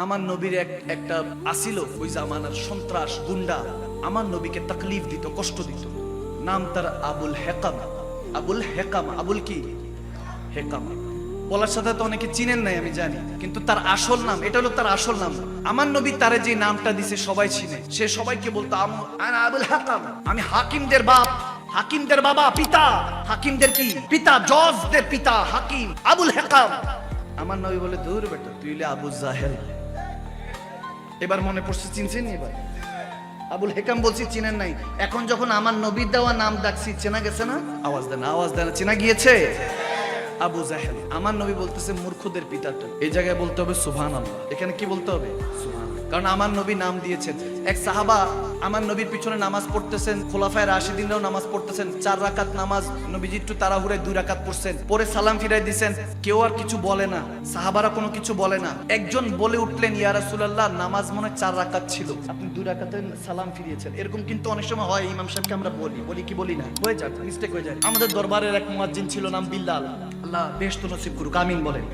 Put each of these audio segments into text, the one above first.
আমার নবীর একটা আসিল ওই জামানার সন্ত্রাস গুন্ডা আমার নবীকে তাকলিফ দিত, কষ্ট দিত। নাম তার আবুল হেকাম। আবুল হেকাম, আবুল কি হেকাম বলার সাথে তো অনেকে চিনেন নাই আমি জানি, কিন্তু তার আসল নাম এটা হলো তার আসল নাম। আমার নবী তারে যে নামটা দিছে সবাই চিনে। সে সবাইকে বলতো আনা আবুল হেকাম, আমি হাকিমদের বাপ, হাকিমদের বাবা, পিতা, হাকিমদের কি পিতা, জজদের পিতা হাকিম আবুল হেকাম। আমার নবী বলে দূর বেটা তুই হলে আবু জাহেল। এবার মনে পড়ছে, চিনছেন এবার আবুল হেকাম বলছি চিনেন নাই। এখন যখন আমার নবীর দেওয়া নাম ডাকছি চেনা গেছে না? আওয়াজ দেন, আওয়াজ দেন, চেনা গিয়েছে? আবু জাহেল। আমার নবী বলতেছে মূর্খদের পিতাটা। এই জায়গায় বলতে হবে সুবহানাল্লাহ। এখানে কি বলতে হবে? সুবহানাল্লাহ। কারণ আমার নবী নাম দিয়েছেন। এক সাহাবা আমার নবীর পিছনে নামাজ পড়তেছেন, খোলাফায়ে রাশিদিনরাও নামাজ পড়তেছেন। 4 রাকাত নামাজ, নবীজি একটু তাড়াহুড়ায় 2 রাকাত পড়ছেন, পরে সালাম ফিরাই দিয়েছেন। কেউ আর কিছু বলে না, সাহাবারা কোনো কিছু বলে না। একজন বলে উঠলেন ইয়া রাসূলুল্লাহ নামাজ মনে 4 রাকাত ছিল, আপনি 2 রাকাতে সালাম ফিরিয়েছেন। এরকম কিন্তু অনেক সময় হয়, ইমাম সাহেবকে আমরা বলি কি বলি না, হয়ে যায়, মিস্টেক হয়ে যায়। আমাদের দরবারের এক মুয়াজ্জিন ছিল নাম বিল্লাল, আল্লাহ বেহেশত নসিব করুক, আমিন বলেন।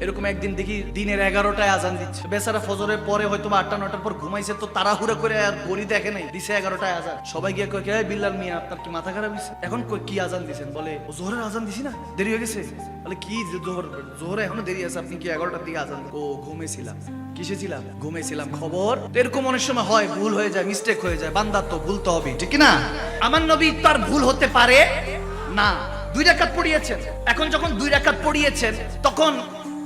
এরকম একদিন দেখি দিনের 11টায় আজান দিচ্ছে। বেচারা ফজরের পরে হয়তো 8টা 9টার পর ঘুমাইছে, তো তাড়াহুড়া করে আর ঘড়ি দেখে নাই, দিছে 11টায় আজান। সবাই গিয়ে কয় কে বিল্লাল মিয়া আপনার কি মাথা খারাপ হয়েছে? এখন কি আজান দিছেন? বলে জোহরের আজান দিছি না, দেরি হয়ে গেছে। বলে কি জোহরে এখনো দেরি আছে, আপনি কি 11টার দিকে আজান? ও ঘুমেছিলাম। কিসে ছিলাম? ঘুমেছিলাম। খবর এরকম অনেক সময় হয়, ভুল হয়ে যায়, মিস্টেক হয়ে যায়। বান্দা তো ভুলতে হবে, ঠিক না? আমার নবী তার ভুল হতে পারে না। 2 রাকাত পড়িয়েছেন। এখন যখন 2 রাকাত পড়িয়েছেন তখন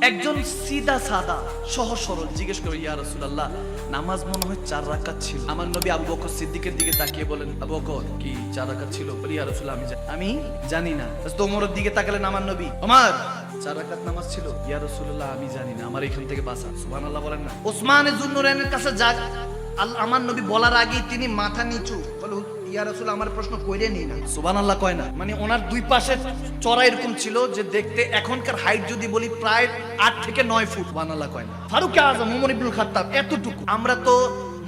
একজন সিধা সাদা সহজ সরল জিজ্ঞেস করে ইয়া রাসূলুল্লাহ নামাজ মনে হয় 4 রাকাত ছিল। আমার নবী আবু বকর সিদ্দিকের দিকে তাকিয়ে বলেন আবু বকর কি 4 রাকাত ছিল? বলি ইয়া রাসূলুল্লাহ আমি জানি না। তো ওমরের দিকে তাকালেন আমার নবী, ওমর 4 রাকাত নামাজ ছিল? ইয়া রাসূলুল্লাহ আমি জানি না, আমার এখান থেকে বাঁচান। সুবহানাল্লাহ বলেন না। ওসমানে যুন্নুরাইনের কাছে যাক, আমার নবী বলার আগেই তিনি মাথা নিচু বলে ইয়া রাসূল আমার প্রশ্ন কইরে নেই না। সুবহানাল্লাহ কয় না, মানে ওনার 2 পাশে চড়া এরকম ছিল যে দেখতে এখনকার হাইট যদি বলি প্রায় 8 থেকে 9 ফুট। সুবহানাল্লাহ কয় না। ফারুক আযম ওমর ইবনুল খাত্তাব এতটুকু। আমরা তো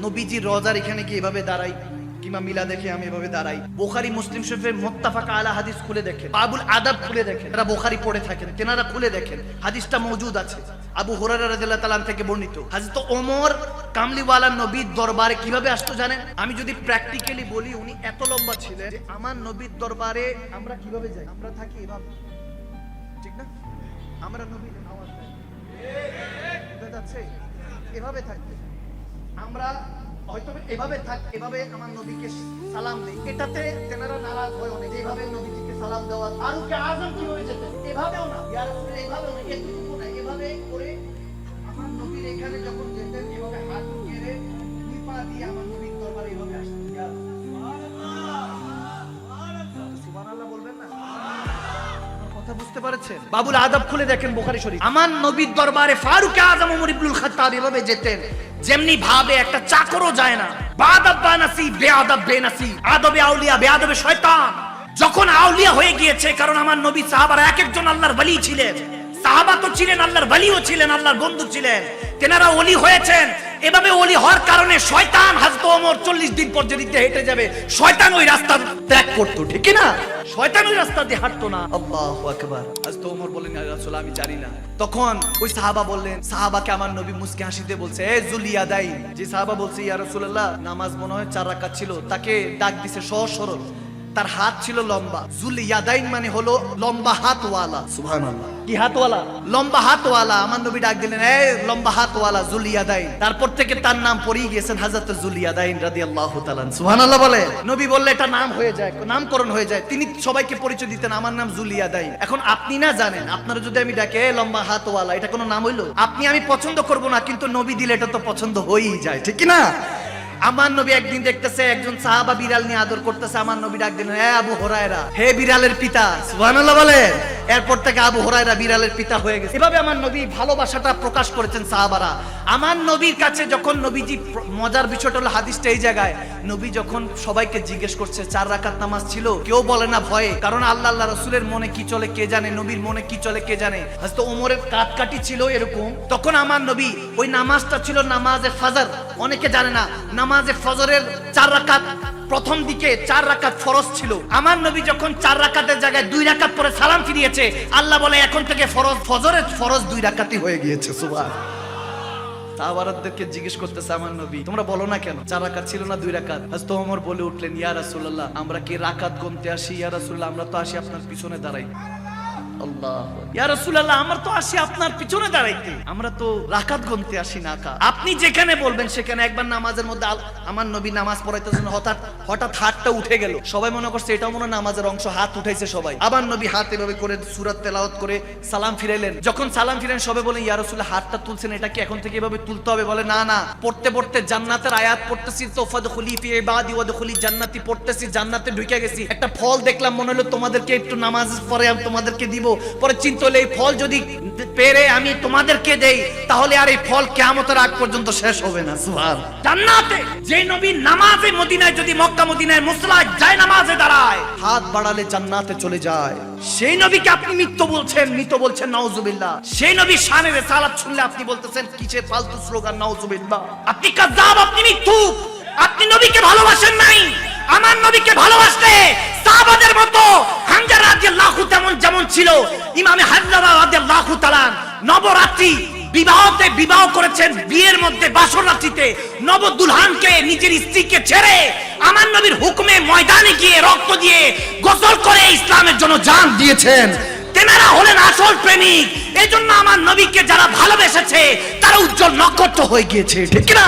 নবীজির রওজার এখানে গিয়ে এভাবে দাঁড়াই, কিংবা মিলা দেখে আমি এভাবে দাঁড়াই। বুখারী মুসলিম শরীফের মুত্তাফাক আলা হাদিস খুলে দেখেন, বাবুল আদাব খুলে দেখেন, যারা বুখারী পড়ে থাকেন তেনারা খুলে দেখেন, হাদিসটা মওজুদ আছে। আবু হুরায়রা রাদিয়াল্লাহু তাআলা থেকে বর্ণিত। হযরত ওমর কামলিওয়ালা নবীর দরবারে কিভাবে আসতো জানেন? আমি যদি প্র্যাকটিক্যালি বলি, উনি এত লম্বা ছিলেন যে আমার নবীর দরবারে আমরা কিভাবে যাই? আমরা থাকি এভাবে, ঠিক না? আমরা নবীর আওয়াজ দেই, বুঝা যাচ্ছে? এভাবে থাকতে আমরা হয়তো এভাবে এভাবে আমার নবীকে সালাম দেই। এটাতে তেনারা নারাজ হয় অনেক, এইভাবে নবীজিকে সালাম দেওয়া। ফারুক আযম কি হয়ে যেত? এভাবেও না, ইয়া রাসূল এভাবেও না, এতটুকু না, এভাবে করে আমার নবীর এখানে যখন যেতেন এভাবে হাত উঠিয়ে 2 পা দিয়ে আমার নবীর দরবারে এভাবে আসতেন। ইয়া সুবহানাল্লাহ, সুবহানাল্লাহ বলবেন না? কথা বুঝতে পারছেন? বাবুল আদাব খুলে দেখেন বুখারী শরীফ। আমার নবীর দরবারে ফারুক আযম ওমর ইবনুল খাত্তাব এভাবে যেতেন যেমনি ভাবে একটা চাকরও যায় না। বাদাব বানাসি বেআদব বেনাসি, আদবে আউলিয়া বেআদবে শয়তান। যখন আউলিয়া হয়ে গিয়েছে, কারণ আমার নবী সাহাবারা এক একজন আল্লাহর ওলি ছিলেন। সাহাবা তো ছিলেন, আল্লাহর ওলিও ছিলেন, আল্লাহর বন্ধু ছিলেন। তেনারা ওলি হয়েছেন। এভাবে ওলি হওয়ার কারণে শয়তান হযরত ওমর 40 দিন পর যেদিকে হেঁটে যাবে, শয়তান ওই রাস্তা ত্যাগ করতো, ঠিক না? শয়তান ওই রাস্তা দিয়ে হাঁটতো না। আল্লাহু আকবার। হযরত ওমর বলেন ইয়া রাসূল আমি জানি না। তখন ওই সাহাবা বললেন, সাহাবাকে আমার নবী মুস্কি হাসিতে বলছে এ যুলিয়াদাইন। যে সাহাবা বলছে ইয়া রাসূলুল্লাহ নামাজ মনে হয় 4 রাকাত ছিল, তাকে ডাক দিছে সহজ সরল। তার হাত ছিল লম্বা। যুলিয়াদাইন মানে হলো লম্বা হাতওয়ালা। সুবহানাল্লাহ। কি হাতওয়ালা? লম্বা হাতওয়ালা। আমার নবী ডাক দিলেন এই লম্বা হাতওয়ালা যুলিয়াদাইন। তারপর থেকে তার নাম পড়েই গিয়েছেন হযরত যুলিয়াদাইন রাদিয়াল্লাহু তাআলা। সুবহানাল্লাহ বলে। নবী বললে এটা নাম হয়ে যায়, নামকরণ হয়ে যায়। তিনি সবাইকে পরিচয় দিতেন আমার নাম যুলিয়াদাইন। এখন আপনি না জানেন, আপনারা যদি আমি ডাকে লম্বা হাতওয়ালা, এটা কোনো নাম হইলো? আপনি আমি পছন্দ করব না, কিন্তু নবী দিলে এটা তো পছন্দ হয়েই যায়, ঠিক কি না? আমার নবী একদিন দেখতেছে একজন সাহাবা বিড়াল নিয়ে আদর করতেছে। আমার নবী ডাক দিলেন হে আবু হুরায়রা, হে বিড়ালের পিতা। সুবহানাল্লাহ বলে। এরপর থেকে আবু হুরায়রা বিড়ালের পিতা হয়ে গেছে। এভাবে আমার নবী ভালোবাসাটা প্রকাশ করেছেন সাহাবারা। আমার নবীর কাছে যখন নবীজি, মজার বিষয়টা হলো হাদিসটা এই জায়গায়, নবী যখন সবাইকে জিজ্ঞেস করছে 4 রাকাত নামাজ ছিল, কেউ বলে না ভয়ে, কারণ আল্লাহ রাসূলের মনে কি চলে কে জানে, নবীর মনে কি চলে কে জানে। হযরত ওমরের কাটকাটি ছিল এরকম। তখন আমার নবী ওই নামাজটা ছিল নামাজে ফজর। অনেকে জানে না নামাজে ফজরের 4 রাকাত প্রথম দিকে 4 রাকাত ফরজ ছিল। আমার নবী যখন 4 রাকাতের জায়গায় 2 রাকাত পরে সালাম ফিরিয়েছে, আল্লাহ বলে এখন থেকে ফজরের ফরজ 2 রাকাতই হয়ে গিয়েছে। সুবহান। সাহাবাদেরকে জিজ্ঞেস করতেছে আমার নবী, তোমরা বলো না কেন 4 রাকাত ছিল না 2 রাকাত? হযরত ওমর বলে উঠলেন, ইয়া রাসূলুল্লাহ, আমরা কি রাকাত গুনতে আসি? ইয়া রাসূলুল্লাহ, আমরা তো আসি আপনার পিছনে দাঁড়াই। আল্লাহ, ইয়া রাসূলুল্লাহ, আমরা তো আসি আপনার পিছনে দাঁড়াইতে, আমরা তো রাকাত গুনতে আসি না। আপনি যেখানে বলবেন সেখানে। একবার নামাজের মধ্যে আমার নবী নামাজ পড়াইতেছেন, হঠাৎ হাতটা উঠে গেল। সবাই মনে করছে এটাও মনে হয় নামাজের অংশ, হাত উঠাইছে সবাই। আবার নবী হাত এভাবে করে সূরা তেলাওয়াত করে সালাম ফিরাইলেন। যখন সালাম ফিরালেন সবাই বলেন, ইয়া রাসূলুল্লাহ, হাতটা তুলছেন, এটা কি এখন থেকে এভাবে তুলতে হবে? বলে না না, পড়তে পড়তে জান্নাতের আয়াত পড়তেছি, তো ফাদখুলি ফি ইবাদি ওয়াদখুলি জান্নাতি পড়তেছি, জান্নাতে ঢুকে গেছি। একটা ফল দেখলাম, মনে হলো তোমাদেরকে একটু নামাজ পড়ে আমি তোমাদেরকে দিব। পরে চিন্তা হলো এই ফল যদি পেরে আমি তোমাদেরকে দেই তাহলে আর এই ফল কিয়ামতের আগ পর্যন্ত শেষ হবে না। সুবহান। জান্নাতে যে নবী নামাজে মদিনায়, যদি মক্কা মদিনায় মুসল্লায় যায় নামাজে দাঁড়ায়, হাত বাড়ালে জান্নাতে চলে যায়, সেই নবীকে আপনি মৃত্যু বলছেন, মৃত বলছেন, নাউজুবিল্লাহ। সেই নবী শানে রিসালাত শুনলে আপনি বলতেছেন কিসের ফালতু স্লোগান, নাউজুবিল্লাহ। আপনি কাযযাব, আপনি মিথ্যু, আপনি নবীকে ভালোবাসেন নাই। আমার নবীকে ভালোবাসলে সাহাবাদের মতো হামজা রাদিয়াল্লাহু যেমন ছিল, ইমামে হামজা রাদিয়াল্লাহু তাআলা নবরাত্রি বিবাহতে বিবাহ করেছেন, বিয়ের মধ্যে বাসর রাত্রিতে নব দুলহানকে নিজের স্ত্রীকে ছেড়ে আমার নবীর হুকুমে ময়দানে গিয়ে রক্ত দিয়ে গোসল করে ইসলামের জন্য জান দিয়েছেন। তেনারা হলেন আসল প্রেমিক। এই জন্য আমার নবীকে যারা ভালোবেসেছে তারা উজ্জ্বল নক্ষত্র হয়ে গিয়েছে, ঠিক না?